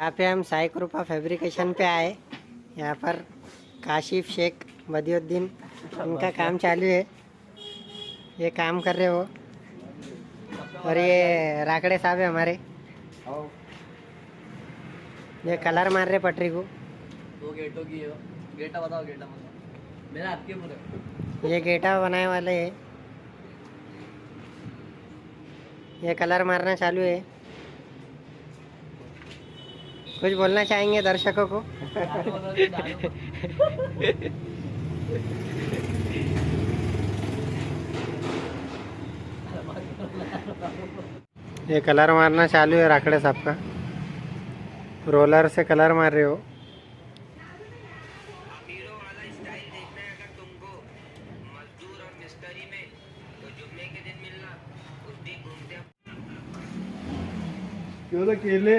यहाँ पे हम साई कृपा फैब्रिकेशन पे आए। यहाँ पर काशिफ शेख बदियुद्दीन उनका काम चालू है। ये काम कर रहे हो और ये राकड़े साहब है हमारे। ये कलर मार रहे पटरी को। दो गेटों की है। गेटा बताओ, गेटा बताओ। मेरा आपके पूरे ये गेटा बनाने वाले है। ये कलर मारना चालू है। कुछ बोलना चाहेंगे दर्शकों को? ये कलर मारना चालू है राकड़े साहब का। रोलर से कलर मार रहे हो। क्यों तो केले